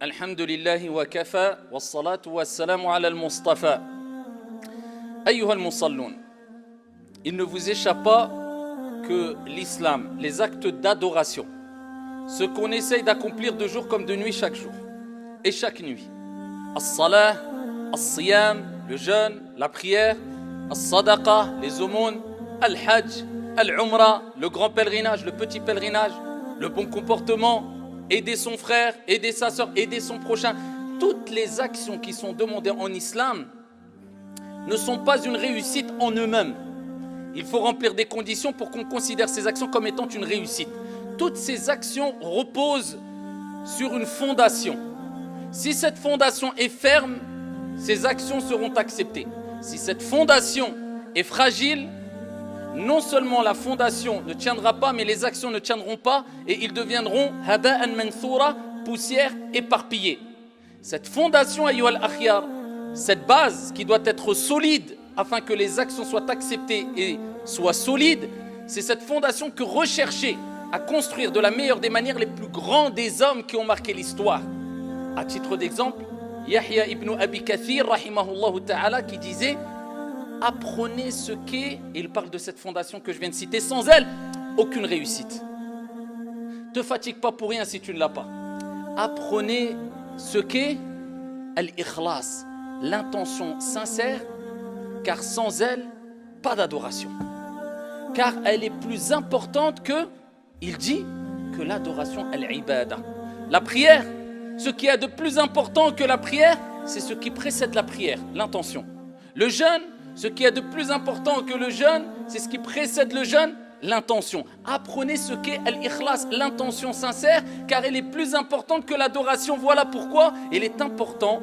الحمد لله وكفى والصلاة والسلام على المصطفى أيها المصلون. Il ne vous échappe pas que l'islam, les actes d'adoration, ce qu'on essaye d'accomplir de jour comme de nuit chaque jour et chaque nuit, as-salah, as-siyam, le jeûne, la prière, as-sadaqa, les aumônes, al-hajj, al-umra, le grand pèlerinage, le petit pèlerinage, le bon comportement, aider son frère, aider sa soeur, aider son prochain. Toutes les actions qui sont demandées en islam ne sont pas une réussite en eux-mêmes. Il faut remplir des conditions pour qu'on considère ces actions comme étant une réussite. Toutes ces actions reposent sur une fondation. Si cette fondation est ferme, ces actions seront acceptées. Si cette fondation est fragile, non seulement la fondation ne tiendra pas, mais les actions ne tiendront pas et ils deviendront haba'an manthura, poussière éparpillée. Cette fondation, ayyuhal akhyar, cette base qui doit être solide afin que les actions soient acceptées et soient solides, c'est cette fondation que rechercher à construire de la meilleure des manières les plus grands des hommes qui ont marqué l'histoire. À titre d'exemple, Yahya ibn Abi Kathir, rahimahullah ta'ala, qui disait: apprenez ce qu'est, et il parle de cette fondation que je viens de citer, sans elle, aucune réussite. Ne te fatigue pas pour rien si tu ne l'as pas. Apprenez ce qu'est al-ikhlas, l'intention sincère, car sans elle, pas d'adoration. Car elle est plus importante que, il dit, que l'adoration al-ibada. La prière, ce qui est de plus important que la prière, c'est ce qui précède la prière, l'intention. Le jeûne, ce qui est de plus important que le jeûne, c'est ce qui précède le jeûne, l'intention. Apprenez ce qu'est al-ikhlas, l'intention sincère, car elle est plus importante que l'adoration. Voilà pourquoi il est important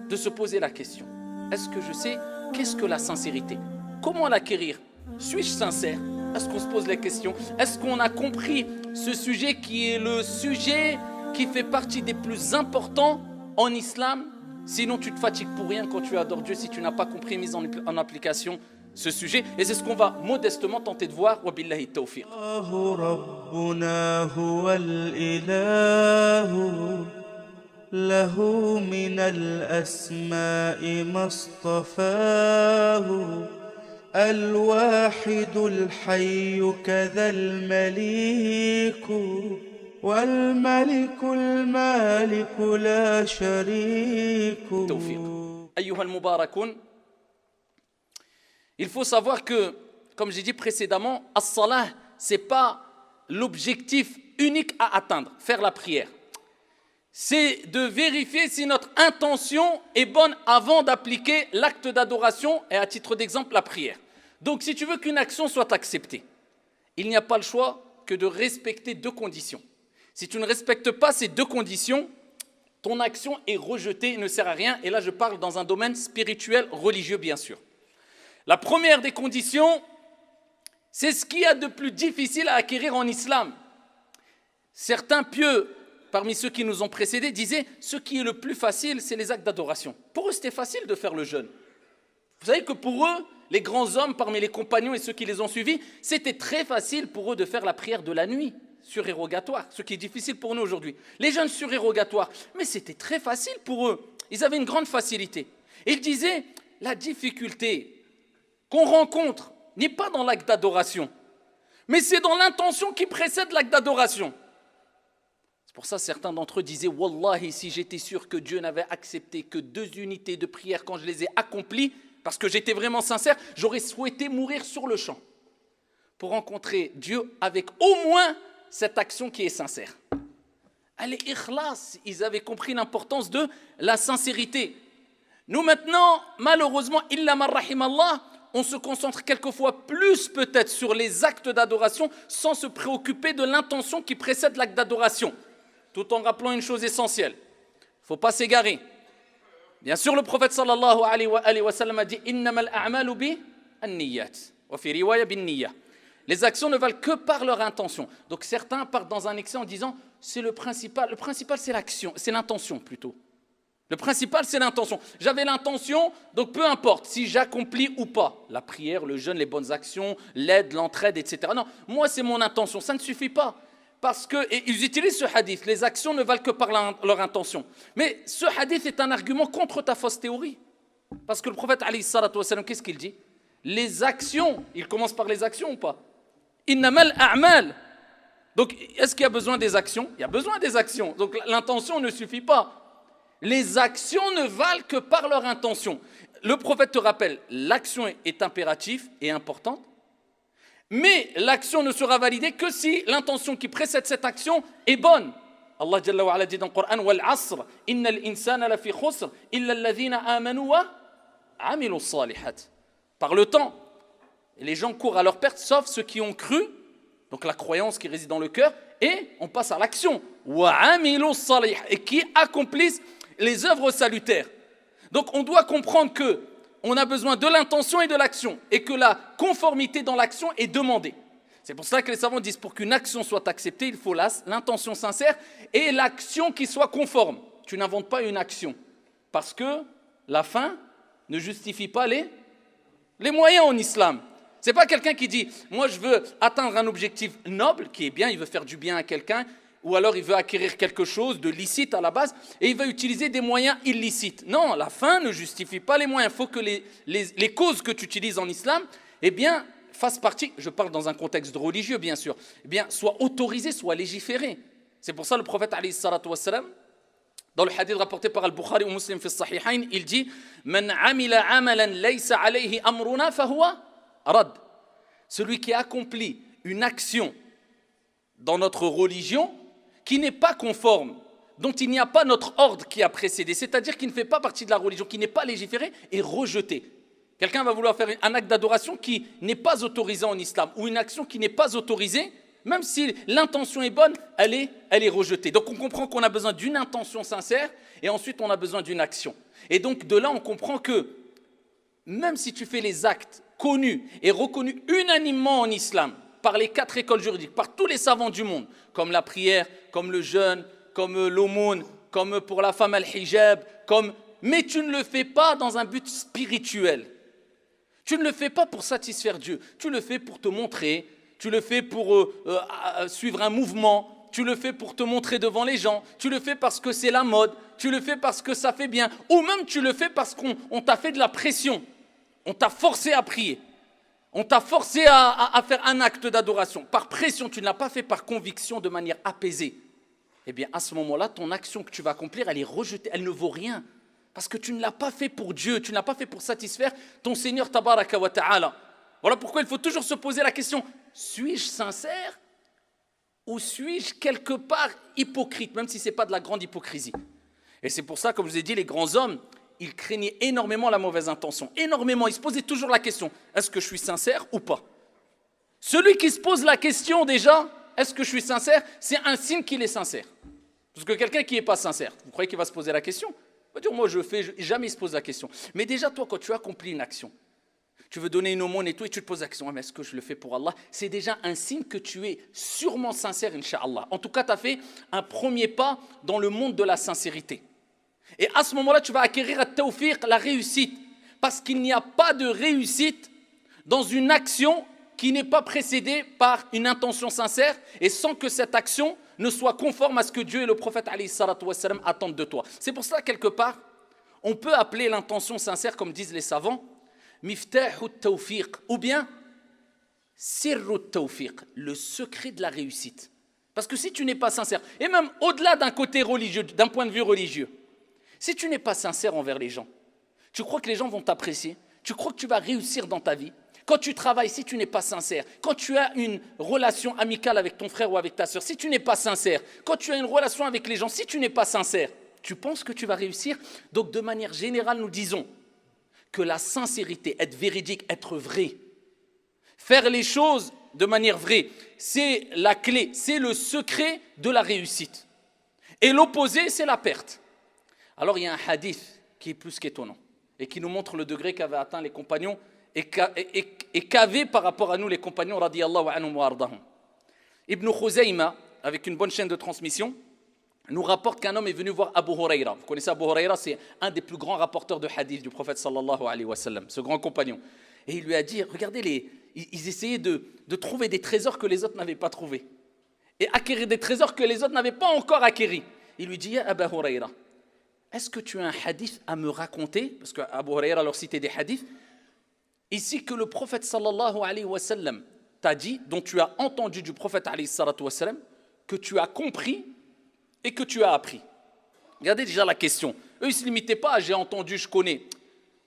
de se poser la question. Est-ce que je sais qu'est-ce que la sincérité? Comment l'acquérir? Suis-je sincère? Est-ce qu'on se pose la question? Est-ce qu'on a compris ce sujet qui est le sujet qui fait partie des plus importants en islam? Sinon, tu te fatigues pour rien quand tu adores Dieu si tu n'as pas compris, mis en application ce sujet. Et c'est ce qu'on va modestement tenter de voir. Wa billahi tawfiq. له من الأسماء ما اصطفاه الواحد الحي كذا المليك والملك المالك لا شريك. أيها المباركون, il faut savoir que, comme j'ai dit précédemment, as-salah, ce n'est pas l'objectif unique à atteindre, faire la prière. C'est de vérifier si notre intention est bonne avant d'appliquer l'acte d'adoration et à titre d'exemple la prière. Donc si tu veux qu'une action soit acceptée, il n'y a pas le choix que de respecter deux conditions. Si tu ne respectes pas ces deux conditions, ton action est rejetée, ne sert à rien. Et là je parle dans un domaine spirituel, religieux bien sûr. La première des conditions, c'est ce qu'il y a de plus difficile à acquérir en islam. Certains pieux parmi ceux qui nous ont précédés, disaient ce qui est le plus facile, c'est les actes d'adoration. Pour eux, c'était facile de faire le jeûne. Vous savez que pour eux, les grands hommes parmi les compagnons et ceux qui les ont suivis, c'était très facile pour eux de faire la prière de la nuit, surérogatoire, ce qui est difficile pour nous aujourd'hui. Les jeûnes surérogatoires, mais c'était très facile pour eux. Ils avaient une grande facilité. Et ils disaient, la difficulté qu'on rencontre n'est pas dans l'acte d'adoration, mais c'est dans l'intention qui précède l'acte d'adoration. Pour ça, certains d'entre eux disaient « Wallahi, si j'étais sûr que Dieu n'avait accepté que 2 unités de prière quand je les ai accomplies, parce que j'étais vraiment sincère, j'aurais souhaité mourir sur le champ pour rencontrer Dieu avec au moins cette action qui est sincère. » Al-ikhlas, ils avaient compris l'importance de la sincérité. Nous maintenant, malheureusement, illa man rahimallah, on se concentre quelquefois plus peut-être sur les actes d'adoration sans se préoccuper de l'intention qui précède l'acte d'adoration. Tout en rappelant une chose essentielle, il ne faut pas s'égarer. Bien sûr, le prophète sallallahu alayhi wa sallam a dit « Innamal a'malu bi an-niyyat » wa fi riwaya bin niyya. Les actions ne valent que par leur intention. Donc certains partent dans un excès en disant « c'est le principal c'est l'action, c'est l'intention plutôt. Le principal c'est l'intention. J'avais l'intention, donc peu importe si j'accomplis ou pas. La prière, le jeûne, les bonnes actions, l'aide, l'entraide, etc. Non, moi c'est mon intention, ça ne suffit pas. parce que, et ils utilisent ce hadith, les actions ne valent que par leur intention. Mais ce hadith est un argument contre ta fausse théorie. Parce que le prophète, alayhi salatu wassalam, qu'est-ce qu'il dit? Les actions, il commence par les actions ou pas? Innamal a'mal. Donc, est-ce qu'il y a besoin des actions? Il y a besoin des actions. Donc, l'intention ne suffit pas. Les actions ne valent que par leur intention. Le prophète te rappelle, l'action est impérative et importante, mais l'action ne sera validée que si l'intention qui précède cette action est bonne. Allah Jalla wa Ala dit dans le Coran, Wal asr, innal insana lafi khusr, illa alladhina amanu wa amilu salihat. Par le temps, les gens courent à leur perte, sauf ceux qui ont cru, donc la croyance qui réside dans le cœur, et on passe à l'action, wa amilu salihat, et qui accomplissent les œuvres salutaires. Donc on doit comprendre que on a besoin de l'intention et de l'action, et que la conformité dans l'action est demandée. C'est pour ça que les savants disent, pour qu'une action soit acceptée, il faut l'intention sincère et l'action qui soit conforme. Tu n'inventes pas une action, parce que la fin ne justifie pas les moyens en islam. Ce n'est pas quelqu'un qui dit, moi je veux atteindre un objectif noble, qui est bien, il veut faire du bien à quelqu'un, ou alors il veut acquérir quelque chose de licite à la base, et il va utiliser des moyens illicites. Non, la fin ne justifie pas les moyens. Il faut que les causes que tu utilises en islam, eh bien, fassent partie, je parle dans un contexte religieux bien sûr, eh bien, soient autorisées, soient légiférées. C'est pour ça le prophète, alayhi salatu wassalam, dans le hadith rapporté par Al-Bukhari ou Muslim fi Sahihain, il dit « Man amila amalan laysa alayhi amruna fahuwa rad » Celui qui accomplit une action dans notre religion qui n'est pas conforme, dont il n'y a pas notre ordre qui a précédé, c'est-à-dire qui ne fait pas partie de la religion, qui n'est pas légiféré, est rejeté. Quelqu'un va vouloir faire un acte d'adoration qui n'est pas autorisé en islam, ou une action qui n'est pas autorisée, même si l'intention est bonne, elle est rejetée. Donc on comprend qu'on a besoin d'une intention sincère, et ensuite on a besoin d'une action. Et donc de là on comprend que, même si tu fais les actes connus et reconnus unanimement en islam, par les 4 écoles juridiques, par tous les savants du monde, comme la prière, comme le jeûne, comme l'aumône, comme pour la femme al-hijab, mais tu ne le fais pas dans un but spirituel. Tu ne le fais pas pour satisfaire Dieu, tu le fais pour te montrer, tu le fais pour suivre un mouvement, tu le fais pour te montrer devant les gens, tu le fais parce que c'est la mode, tu le fais parce que ça fait bien, ou même tu le fais parce qu'on t'a fait de la pression, on t'a forcé à prier, on t'a forcé à faire un acte d'adoration. Par pression, tu ne l'as pas fait par conviction de manière apaisée. Eh bien à ce moment-là, ton action que tu vas accomplir, elle est rejetée, elle ne vaut rien. Parce que tu ne l'as pas fait pour Dieu, tu ne l'as pas fait pour satisfaire ton Seigneur Tabaraka wa Ta'ala. Voilà pourquoi il faut toujours se poser la question, suis-je sincère ou suis-je quelque part hypocrite, même si ce n'est pas de la grande hypocrisie. Et c'est pour ça, comme je vous ai dit, les grands hommes, ils craignaient énormément la mauvaise intention, énormément. Ils se posaient toujours la question, est-ce que je suis sincère ou pas? Celui qui se pose la question déjà, est-ce que je suis sincère, c'est un signe qu'il est sincère. Parce que quelqu'un qui n'est pas sincère, vous croyez qu'il va se poser la question? Dire, moi je fais, jamais il se pose la question. Mais déjà toi quand tu accomplis une action, tu veux donner une aumône et tout, et tu te poses la question, mais est-ce que je le fais pour Allah? C'est déjà un signe que tu es sûrement sincère, Inch'Allah. En tout cas, tu as fait un premier pas dans le monde de la sincérité. Et à ce moment-là, tu vas acquérir at-tawfiq, la réussite. Parce qu'il n'y a pas de réussite dans une action qui n'est pas précédée par une intention sincère et sans que cette action ne soit conforme à ce que Dieu et le prophète alayhi salatu wassalam attendent de toi. C'est pour ça, quelque part, on peut appeler l'intention sincère, comme disent les savants, miftahu tawfiq, ou bien sirru tawfiq, le secret de la réussite. Parce que si tu n'es pas sincère, et même au-delà d'un côté religieux, d'un point de vue religieux, si tu n'es pas sincère envers les gens, tu crois que les gens vont t'apprécier, tu crois que tu vas réussir dans ta vie. Quand tu travailles, si tu n'es pas sincère, quand tu as une relation amicale avec ton frère ou avec ta sœur, si tu n'es pas sincère, quand tu as une relation avec les gens, si tu n'es pas sincère, tu penses que tu vas réussir? Donc de manière générale, nous disons que la sincérité, être véridique, être vrai, faire les choses de manière vraie, c'est la clé, c'est le secret de la réussite. Et l'opposé, c'est la perte. Alors il y a un hadith qui est plus qu'étonnant et qui nous montre le degré qu'avaient atteint les compagnons et qu'avaient par rapport à nous les compagnons radiyallahu anhum wa ardahum. Ibn Khuzayma, avec une bonne chaîne de transmission, nous rapporte qu'un homme est venu voir Abu Huraira. Vous connaissez Abu Huraira, c'est un des plus grands rapporteurs de hadith du prophète sallallahu alayhi wa sallam, ce grand compagnon. Et il lui a dit, regardez, ils essayaient de trouver des trésors que les autres n'avaient pas trouvés. et acquérir des trésors que les autres n'avaient pas encore acquéris. Il lui dit, Ya Aba Huraira, est-ce que tu as un hadith à me raconter? Parce qu'Abu Huraira leur citait des hadiths. Ici que le prophète sallallahu alayhi wa sallam t'a dit, dont tu as entendu du prophète alayhi salatu wa sallam, que tu as compris et que tu as appris. Regardez déjà la question. Eux, ils ne se limitaient pas à j'ai entendu, je connais.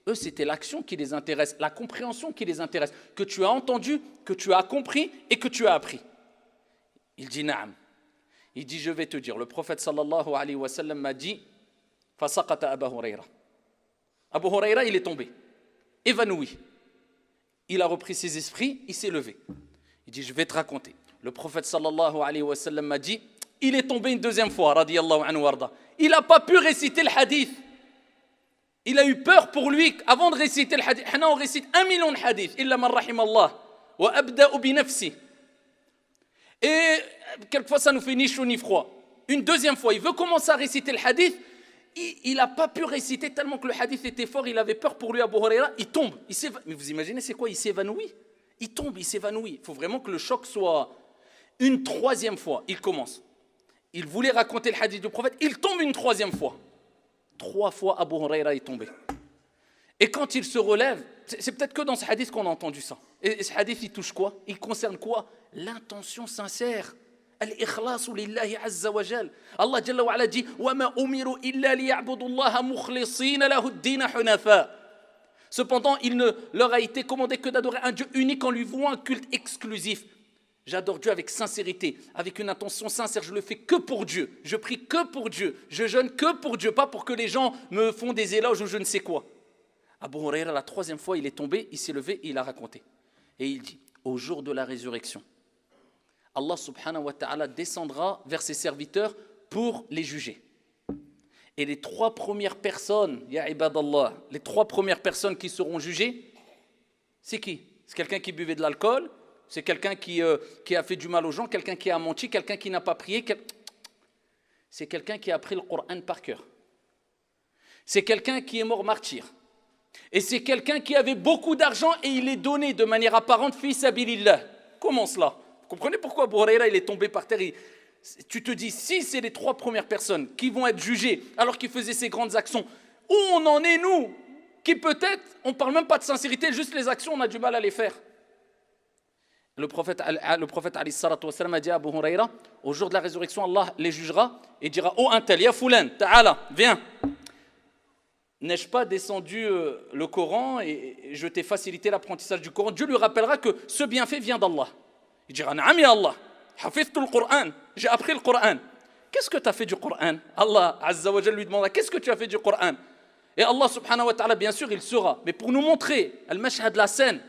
Eux, c'était l'action qui les intéresse, la compréhension qui les intéresse. Que tu as entendu, que tu as compris et que tu as appris. Il dit Naam. Il dit je vais te dire. Le prophète sallallahu alayhi wa sallam m'a dit Fasaqata Aba Huraira. Abu Huraira, il est tombé, évanoui. Il a repris ses esprits, il s'est levé. Il dit je vais te raconter. Le prophète sallallahu alayhi wa sallam m'a dit il est tombé une deuxième fois, radiyallahu anhu warda. Il n'a pas pu réciter le hadith. Il a eu peur pour lui avant de réciter le hadith. On récite 1 million de hadiths. Illa man rahim Allah. Wa abda'u bi nafsi. Et quelquefois, ça nous fait ni chaud ni froid. Une deuxième fois, il veut commencer à réciter le hadith. Il n'a pas pu réciter tellement que le hadith était fort. Il avait peur pour lui, Abu Huraira. Il tombe. Mais vous imaginez, c'est quoi? Il s'évanouit. Il tombe, il s'évanouit. Il faut vraiment que le choc soit une troisième fois. Il commence. Il voulait raconter le hadith du prophète. Il tombe une troisième fois. 3 fois, Abu Huraira est tombé. Et quand il se relève, c'est peut-être que dans ce hadith qu'on a entendu ça. Et ce hadith, il touche quoi? Il concerne quoi? L'intention sincère. Al-ikhlasu lillahi azza wa jal. Allah jalla wa ala dit wa ma umiru illa liya'budu Allah mukhlisina lahu ad-din hunafa. Cependant, il ne leur a été commandé que d'adorer un Dieu unique en lui vouant un culte exclusif. J'adore Dieu avec sincérité, avec une intention sincère. Je le fais que pour Dieu. Je prie que pour Dieu. Je jeûne que pour Dieu, pas pour que les gens me font des éloges ou je ne sais quoi. Abu Huraira, la 3e fois, il est tombé, il s'est levé et il a raconté. Et il dit, au jour de la résurrection, Allah subhanahu wa ta'ala descendra vers ses serviteurs pour les juger. Et les 3 premières personnes, ya ibadallah, les 3 premières personnes qui seront jugées, c'est qui? C'est quelqu'un qui buvait de l'alcool? C'est quelqu'un qui a fait du mal aux gens, quelqu'un qui a menti, quelqu'un qui n'a pas prié. C'est quelqu'un qui a appris le Coran par cœur. C'est quelqu'un qui est mort martyr. Et c'est quelqu'un qui avait beaucoup d'argent et il est donné de manière apparente fi sabilillah. Comment cela? Vous comprenez pourquoi Abu Huraira il est tombé par terre? Tu te dis, si c'est les 3 premières personnes qui vont être jugées alors qu'ils faisaient ces grandes actions, où on en est nous? Qui peut-être, on ne parle même pas de sincérité, juste les actions, on a du mal à les faire. Le prophète alayhi salatu wa sallam a dit à Abu Huraira, au jour de la résurrection, Allah les jugera et dira, oh un tel, ya fulan, ta'ala, viens. N'ai-je pas descendu le Coran et je t'ai facilité l'apprentissage du Coran? Dieu lui rappellera que ce bienfait vient d'Allah. Il dira, na'am ya Allah, hafiztu le Coran, j'ai appris le Coran. Qu'est-ce que tu as fait du Coran? Allah azza wa jalla lui demandera, qu'est-ce que tu as fait du Coran? Et Allah subhanahu wa ta'ala, bien sûr, il saura, mais pour nous montrer, al-mashhad, la scène,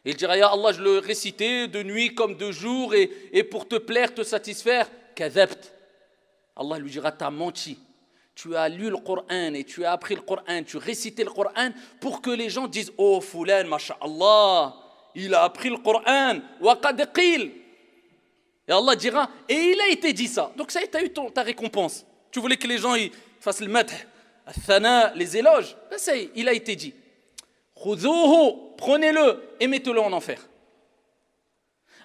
il dira, ya Allah, je le récitais de nuit comme de jour et pour te plaire, te satisfaire, kadhabt. Allah lui dira, t'as menti. Tu as lu le Coran et tu as appris le Coran, tu récitais le Coran pour que les gens disent, oh fulan, masha'Allah, il a appris le Coran, wa qad qil. Et Allah dira, et il a été dit ça. Donc ça y est, tu as eu ta récompense. Tu voulais que les gens ils fassent le madh, al-thana, les éloges. Là, ça y est, il a été dit. Khudhuhu, prenez-le et mettez-le en enfer.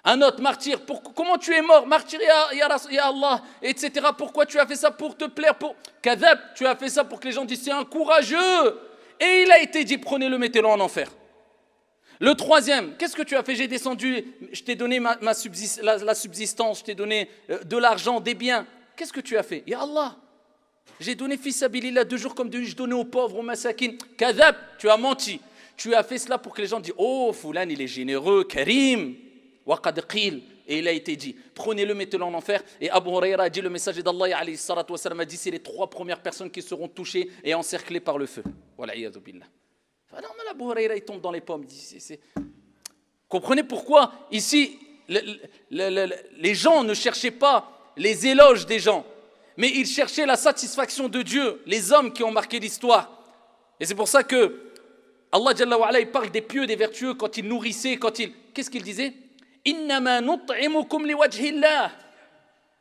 Un autre martyr, comment tu es mort? Martyr, ya Allah, etc. Pourquoi tu as fait ça? Pour te plaire, pour kadhab, tu as fait ça pour que les gens disent c'est un courageux. Et il a été dit, prenez-le, mettez-le en enfer. Le 3e, qu'est-ce que tu as fait? J'ai descendu, je t'ai donné la subsistance, je t'ai donné de l'argent, des biens. Qu'est-ce que tu as fait? Ya Allah, j'ai donné fils sabilillah 2 jours comme 2 nuits, je donnais aux pauvres, aux masakin. Kadhab, tu as menti. Tu as fait cela pour que les gens disent, oh, Foulan, il est généreux, Karim, wa qad qil. Et il a été dit, prenez-le, mettez-le en enfer. Et Abu Huraira a dit, le messager d'Allah, alayhi salatu wa sallam, a dit, c'est les 3 premières personnes qui seront touchées et encerclées par le feu. Wal'iyadhu billah. Non, mais Abu Huraira, il tombe dans les pommes. Comprenez pourquoi, ici, les gens ne cherchaient pas les éloges des gens, mais ils cherchaient la satisfaction de Dieu, les hommes qui ont marqué l'histoire. Et c'est pour ça que Allah Jalla wa ala, il parle des pieux, des vertueux, quand ils nourrissaient, qu'est-ce qu'il disait? Innama nut'imukum liwajhillah,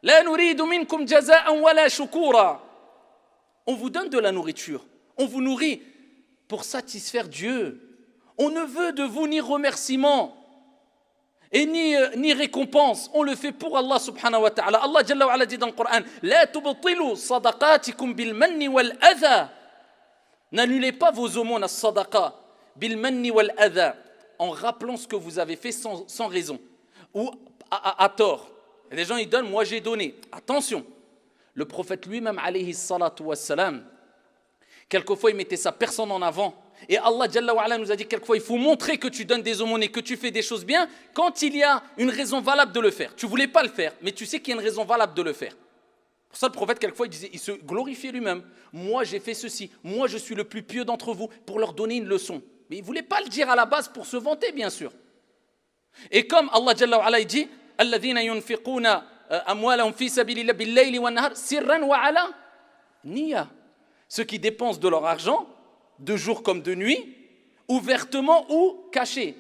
la nuridu minkum jaza'an wala shukura. On vous donne de la nourriture, on vous nourrit pour satisfaire Dieu. On ne veut de vous ni remerciement, Et ni récompense, on le fait pour Allah subhanahu wa ta'ala. Allah Jalla wa ala dit dans le Coran, La tubtilu sadaqatikum bil manni wal adha. N'annulez pas vos aumônes à sadaqa bil manni wal adha, en rappelant ce que vous avez fait sans raison ou à tort. Et les gens ils donnent, moi j'ai donné. Attention, le prophète lui-même alayhi salatu wassalam, quelquefois il mettait sa personne en avant. Et Allah Jalla wa ala nous a dit quelquefois il faut montrer que tu donnes des aumônes et que tu fais des choses bien quand il y a une raison valable de le faire. Tu ne voulais pas le faire, mais tu sais qu'il y a une raison valable de le faire. Pour ça le prophète quelquefois il se glorifiait lui-même. Moi j'ai fait ceci, moi je suis le plus pieux d'entre vous, pour leur donner une leçon. Mais il ne voulait pas le dire à la base pour se vanter bien sûr. Et comme Allah Jalla wa ala il dit Alladhina yunfiquna amwalahum fi sabilillah bil layli wan nahar sirran wa ala niya. Ceux qui dépensent de leur argent de jour comme de nuit, ouvertement ou caché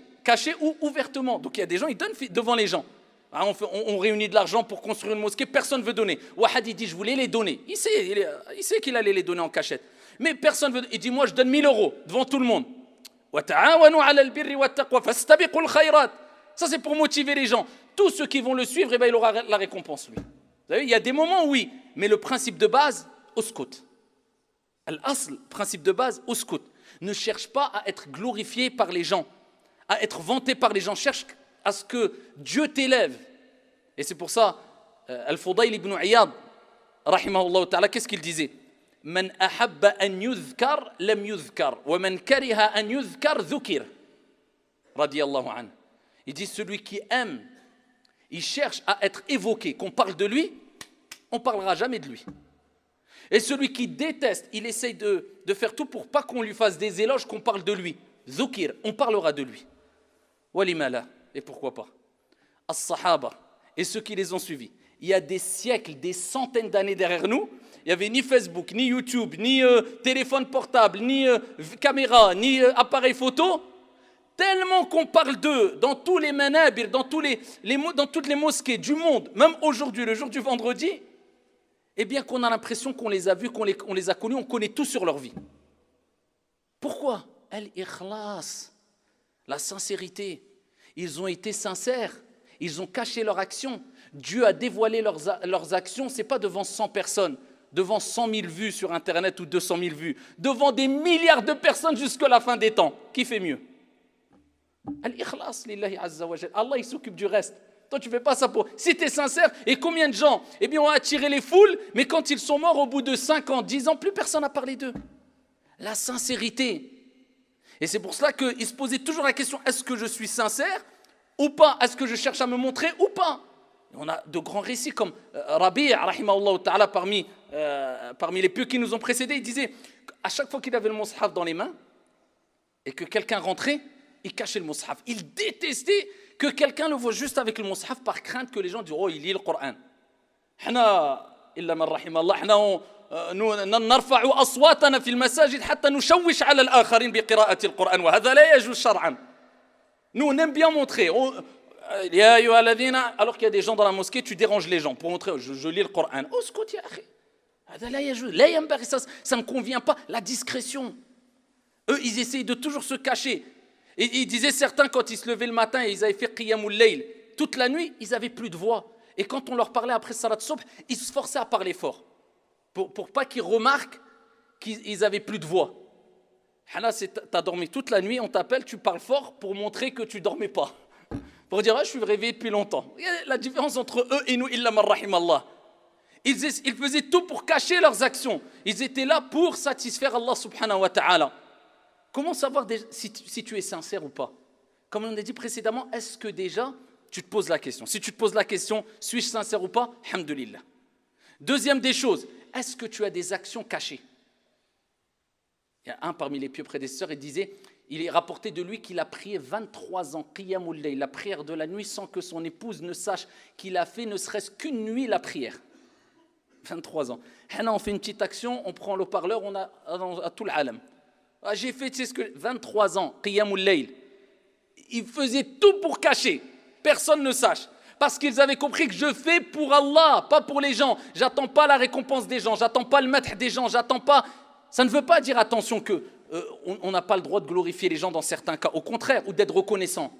ou ouvertement. Donc il y a des gens, ils donnent devant les gens. On réunit de l'argent pour construire une mosquée, personne ne veut donner. Wahad il dit, je voulais les donner. Il sait qu'il allait les donner en cachette. Mais personne ne veut. Il dit, moi je donne 1000 € devant tout le monde. Ça c'est pour motiver les gens. Tous ceux qui vont le suivre, eh ben, il aura la récompense lui. Vous savez, il y a des moments, oui, mais le principe de base, au scout. Al-asl, principe de base, uskut. Ne cherche pas à être glorifié par les gens, à être vanté par les gens. Cherche à ce que Dieu t'élève. Et c'est pour ça, Al-Fudayl ibn Iyad, rahimahullah ta'ala, qu'est-ce qu'il disait? Man ahabba an yuzkar, lam yuzkar. Wa man kariha an yuzkar, dhukir. Radiyallahu anhu. Il dit, celui qui aime, il cherche à être évoqué, qu'on parle de lui, on ne parlera jamais de lui. Et celui qui déteste, il essaye de faire tout pour pas qu'on lui fasse des éloges, qu'on parle de lui. Zukir, on parlera de lui. Walimala, et pourquoi pas. As-Sahaba, et ceux qui les ont suivis. Il y a des siècles, des centaines d'années derrière nous, il n'y avait ni Facebook, ni YouTube, ni téléphone portable, ni caméra, ni appareil photo. Tellement qu'on parle d'eux dans tous les manabir, dans toutes les mosquées du monde, même aujourd'hui, le jour du vendredi, eh bien qu'on a l'impression qu'on les a vus, qu'on les a connus, on connaît tout sur leur vie. Pourquoi? Al-ikhlas, la sincérité. Ils ont été sincères, ils ont caché leur action. Dieu a dévoilé leurs actions, ce n'est pas devant 100 personnes, devant 100 000 vues sur Internet ou 200 000 vues, devant des milliards de personnes jusqu'à la fin des temps. Qui fait mieux? Al-ikhlas, lillahi azza wa jal. Allah, il s'occupe du reste. Toi, tu ne fais pas ça pour... Si tu es sincère, et combien de gens ont attiré les foules, mais quand ils sont morts, au bout de 5 ans, 10 ans, plus personne n'a parlé d'eux. La sincérité. Et c'est pour cela qu'ils se posaient toujours la question, est-ce que je suis sincère ou pas? Est-ce que je cherche à me montrer ou pas? Et on a de grands récits comme Rabi', rahimahullah ta'ala, parmi les pieux qui nous ont précédés, il disait, à chaque fois qu'il avait le mushaf dans les mains, et que quelqu'un rentrait, il cachait le mushaf. Il détestait que quelqu'un le voit juste avec le mushaf par crainte que les gens disent oh il lit le Coran. Hna illa man rahimallah hna نرفع أصواتنا في المساجد حتى نشوش على الآخرين بقراءة القرآن وهذا لا يجوز شرعا. Nous on aime bien montrer يا أيها الذين alors qu'il y a des gens dans la mosquée tu déranges les gens pour montrer je lis le Coran. اسكت يا أخي هذا لا يجوز لا ينبغي ça ne convient pas la discrétion. Eux ils essayent de toujours se cacher. Et ils disaient certains, quand ils se levaient le matin et ils avaient fait Qiyamul Layl, toute la nuit, ils n'avaient plus de voix. Et quand on leur parlait après Salat Subh, ils se forçaient à parler fort. Pour pas qu'ils remarquent qu'ils n'avaient plus de voix. Hana, tu as dormi toute la nuit, on t'appelle, tu parles fort pour montrer que tu ne dormais pas. Pour dire, je suis réveillé depuis longtemps. Il y a la différence entre eux et nous, illa man rahimallah. Ils faisaient tout pour cacher leurs actions. Ils étaient là pour satisfaire Allah subhanahu wa ta'ala. Comment savoir si tu es sincère ou pas? Comme on a dit précédemment, est-ce que déjà tu te poses la question? Si tu te poses la question, suis-je sincère ou pas? Alhamdulillah. Deuxième des choses, est-ce que tu as des actions cachées? Il y a un parmi les pieux prédécesseurs, il est rapporté de lui qu'il a prié 23 ans, Qiyamul Layl, la prière de la nuit, sans que son épouse ne sache qu'il a fait ne serait-ce qu'une nuit la prière. 23 ans. On fait une petite action, on prend le parleur, on a à tout l'alam. J'ai fait, tu sais ce que 23 ans, Qiyamul Layl. Ils faisaient tout pour cacher, personne ne sache. Parce qu'ils avaient compris que je fais pour Allah, pas pour les gens. J'attends pas la récompense des gens, j'attends pas le maître des gens, j'attends pas. Ça ne veut pas dire, attention, qu'on n'a pas le droit de glorifier les gens dans certains cas. Au contraire, ou d'être reconnaissant.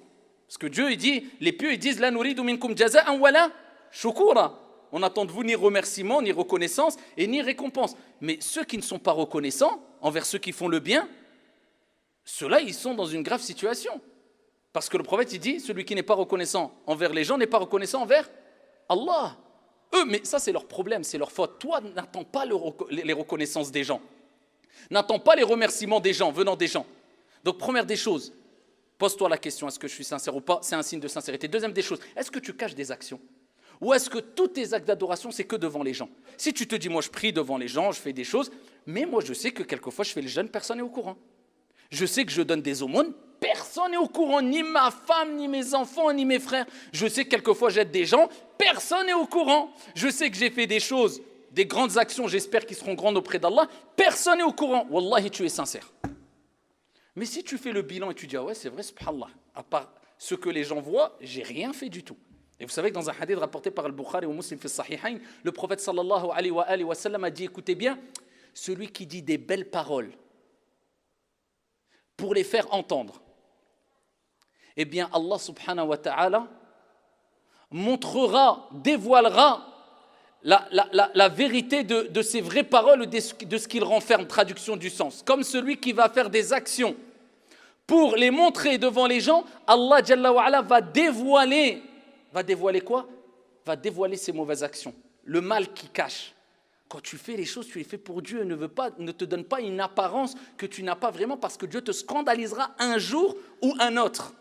Parce que Dieu, il dit, les pieux, ils disent, la nuridu minkum jaza'an wala shukura. On n'attend de vous ni remerciement, ni reconnaissance, et ni récompense. Mais ceux qui ne sont pas reconnaissants envers ceux qui font le bien, ceux-là, ils sont dans une grave situation. Parce que le prophète, il dit, celui qui n'est pas reconnaissant envers les gens n'est pas reconnaissant envers Allah. Eux, mais ça, c'est leur problème, c'est leur faute. Toi, n'attends pas les reconnaissances des gens. N'attends pas les remerciements des gens, venant des gens. Donc, première des choses, pose-toi la question, est-ce que je suis sincère ou pas? C'est un signe de sincérité. Deuxième des choses, est-ce que tu caches des actions? Ou est-ce que tous tes actes d'adoration, c'est que devant les gens? Si tu te dis, moi, je prie devant les gens, je fais des choses, mais moi, je sais que quelquefois, je fais le jeûne, personne n'est au courant. Je sais que je donne des aumônes, personne n'est au courant, ni ma femme, ni mes enfants, ni mes frères. Je sais que quelquefois, j'aide des gens, personne n'est au courant. Je sais que j'ai fait des choses, des grandes actions, j'espère qu'ils seront grandes auprès d'Allah, personne n'est au courant. Wallahi, tu es sincère. Mais si tu fais le bilan et tu dis, ah ouais, c'est vrai, subhanallah, à part ce que les gens voient, j'ai rien fait du tout. Et vous savez que dans un hadith rapporté par Al-Bukhari ou Muslim fi Sahihain, le prophète sallallahu alayhi wa sallam a dit, écoutez bien, celui qui dit des belles paroles pour les faire entendre, eh bien Allah subhanahu wa ta'ala montrera, dévoilera la vérité de ces vraies paroles ou de ce qu'il renferme, traduction du sens. Comme celui qui va faire des actions pour les montrer devant les gens, Allah Jalla wa ala va dévoiler quoi? Va dévoiler ses mauvaises actions, le mal qui cache. Quand tu fais les choses, tu les fais pour Dieu, ne te donne pas une apparence que tu n'as pas vraiment, parce que Dieu te scandalisera un jour ou un autre.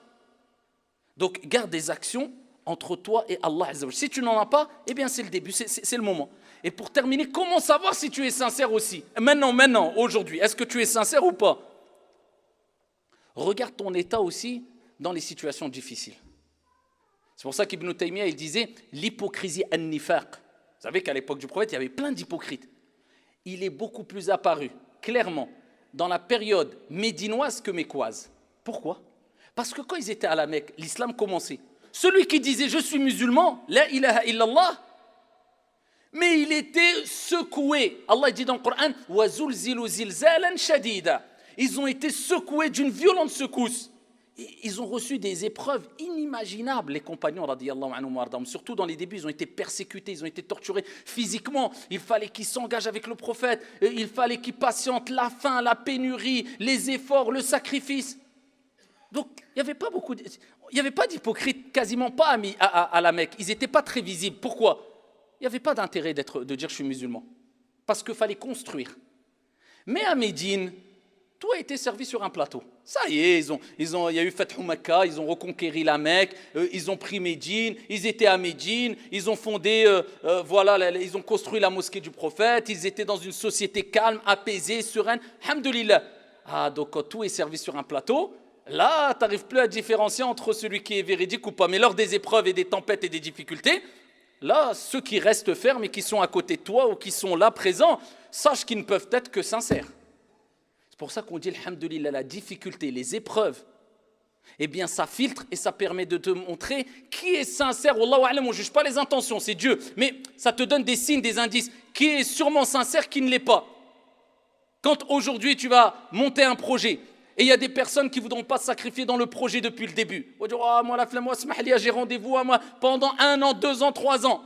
Donc garde des actions entre toi et Allah Azza wa Jalla. Si tu n'en as pas, eh bien c'est le début, c'est le moment. Et pour terminer, comment savoir si tu es sincère aussi? Maintenant, aujourd'hui, est-ce que tu es sincère ou pas? Regarde ton état aussi dans les situations difficiles. C'est pour ça qu'Ibn Taymiyyah, il disait l'hypocrisie an-nifaq. Vous savez qu'à l'époque du prophète, il y avait plein d'hypocrites. Il est beaucoup plus apparu, clairement, dans la période médinoise que mécoise. Pourquoi? Parce que quand ils étaient à la Mecque, l'islam commençait. Celui qui disait « je suis musulman », la ilaha illallah, mais il était secoué. Allah dit dans le Coran « wa zulzilu zilzalan shadida ». Ils ont été secoués d'une violente secousse. Ils ont reçu des épreuves inimaginables, les compagnons, radiyallahu anhum, surtout dans les débuts, ils ont été persécutés, ils ont été torturés physiquement. Il fallait qu'ils s'engagent avec le prophète, il fallait qu'ils patientent la faim, la pénurie, les efforts, le sacrifice. Donc, il n'y avait pas d'hypocrite, quasiment pas à la Mecque. Ils n'étaient pas très visibles. Pourquoi? Il n'y avait pas d'intérêt de dire je suis musulman, parce qu'il fallait construire. Mais à Médine, tout a été servi sur un plateau. Ça y est, il y a eu Fathu Makkah, ils ont reconquéri la Mecque, ils ont pris Médine, ils étaient à Médine, ils ont fondé, ils ont construit la mosquée du prophète, ils étaient dans une société calme, apaisée, sereine. Alhamdulillah. Ah, donc quand tout est servi sur un plateau, là, tu n'arrives plus à différencier entre celui qui est véridique ou pas. Mais lors des épreuves et des tempêtes et des difficultés, là, ceux qui restent fermes et qui sont à côté de toi ou qui sont là présents, sache qu'ils ne peuvent être que sincères. C'est pour ça qu'on dit, alhamdulillah, la difficulté, les épreuves, eh bien ça filtre et ça permet de te montrer qui est sincère. Wallahu a'lam, on ne juge pas les intentions, c'est Dieu. Mais ça te donne des signes, des indices. Qui est sûrement sincère, qui ne l'est pas. Quand aujourd'hui tu vas monter un projet, et il y a des personnes qui ne voudront pas se sacrifier dans le projet depuis le début. On va dire, oh, moi la flamme, moi j'ai rendez-vous moi, pendant 1 an, 2 ans, 3 ans.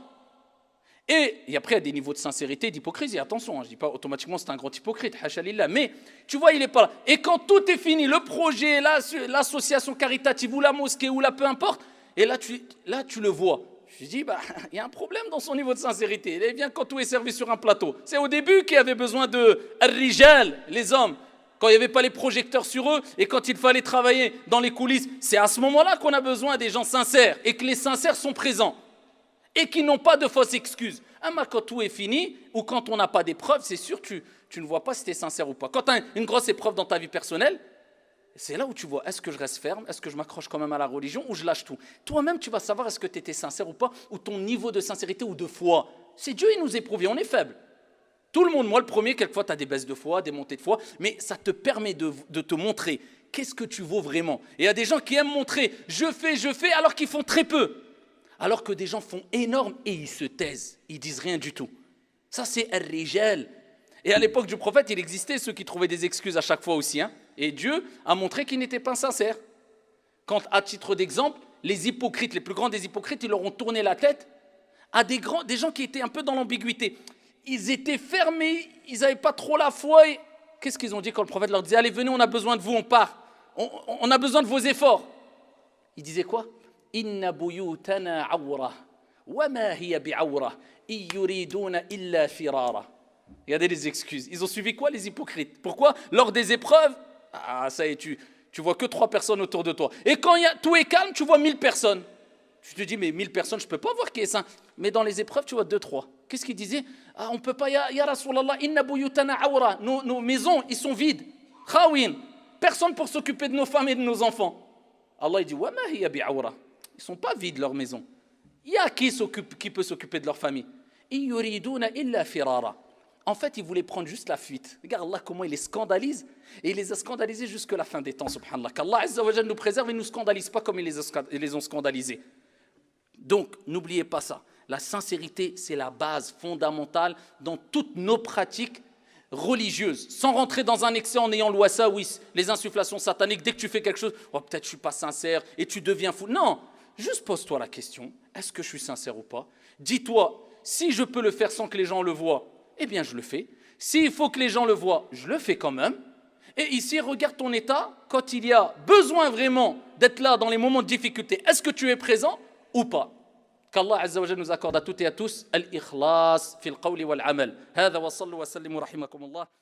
Et après, il y a des niveaux de sincérité, d'hypocrisie. Attention, je ne dis pas automatiquement c'est un grand hypocrite, hacha lillah, mais tu vois, il n'est pas là. Et quand tout est fini, le projet, l'association caritative ou la mosquée ou la peu importe, et là tu le vois. Je dis, il y a un problème dans son niveau de sincérité. Il vient quand tout est servi sur un plateau. C'est au début qu'il y avait besoin de rijal, les hommes. Quand il n'y avait pas les projecteurs sur eux et quand il fallait travailler dans les coulisses, c'est à ce moment-là qu'on a besoin des gens sincères et que les sincères sont présents. Et qui n'ont pas de fausses excuses. Quand tout est fini, ou quand on n'a pas d'épreuve, c'est sûr que tu ne vois pas si tu es sincère ou pas. Quand tu as une grosse épreuve dans ta vie personnelle, c'est là où tu vois, est-ce que je reste ferme, est-ce que je m'accroche quand même à la religion, ou je lâche tout. Toi-même, tu vas savoir est-ce que tu étais sincère ou pas, ou ton niveau de sincérité ou de foi. C'est Dieu, il nous éprouve, on est faible. Tout le monde, moi le premier, quelquefois tu as des baisses de foi, des montées de foi, mais ça te permet de te montrer qu'est-ce que tu vaux vraiment. Et il y a des gens qui aiment montrer, je fais, alors qu'ils font très peu. Alors que des gens font énorme et ils se taisent, ils disent rien du tout. Ça c'est ar-rijal. Et à l'époque du prophète, il existait ceux qui trouvaient des excuses à chaque fois aussi. Et Dieu a montré qu'ils n'étaient pas sincères. Quand, à titre d'exemple, les hypocrites, les plus grands des hypocrites, ils leur ont tourné la tête à des gens qui étaient un peu dans l'ambiguïté. Ils étaient fermés, ils n'avaient pas trop la foi. Et qu'est-ce qu'ils ont dit quand le prophète leur disait « Allez, venez, on a besoin de vous, on part. On a besoin de vos efforts. » Ils disaient quoi ? « Inna buyutana awra, wa ma hiya bi'awra, yuriduna illa firara. » Regardez les excuses. Ils ont suivi quoi, les hypocrites ? Pourquoi ? Lors des épreuves, ça y est, tu vois que 3 personnes autour de toi. Et quand tout est calme, tu vois 1000 personnes. Tu te dis, mais 1000 personnes, je ne peux pas voir qui est saint. Mais dans les épreuves, tu vois 2-3. Qu'est-ce qu'ils disaient ? On ne peut pas, ya Rasulallah, inna buyutana awra. Nos maisons, ils sont vides. Khawin. Personne pour s'occuper de nos femmes et de nos enfants. Allah, il dit, wa ma hiya bi'awra. Ils ne sont pas vides, leurs maisons. Il y a qui peut s'occuper de leur famille. Yuriduna illa firara. En fait, ils voulaient prendre juste la fuite. Regarde Allah comment il les scandalise. Et il les a scandalisés jusqu'à la fin des temps, subhanallah. Qu'Allah Azza wa Jalla nous préserve et ne nous scandalise pas comme ils les ont scandalisés. Donc, n'oubliez pas ça. La sincérité, c'est la base fondamentale dans toutes nos pratiques religieuses. Sans rentrer dans un excès en ayant l'ouassa, oui, les insufflations sataniques. Dès que tu fais quelque chose, oh, peut-être je ne suis pas sincère et tu deviens fou. Non, juste pose-toi la question. Est-ce que je suis sincère ou pas ? Dis-toi, si je peux le faire sans que les gens le voient, eh bien je le fais. S'il faut que les gens le voient, je le fais quand même. Et ici, regarde ton état, quand il y a besoin vraiment d'être là dans les moments de difficulté, est-ce que tu es présent ou pas ? Qu'Allah Azza wa Jalla nous accorde à toutes et à tous al-ikhlas fil qawli wal amal. Hada wa sallu wa sallimu rahimakumullah.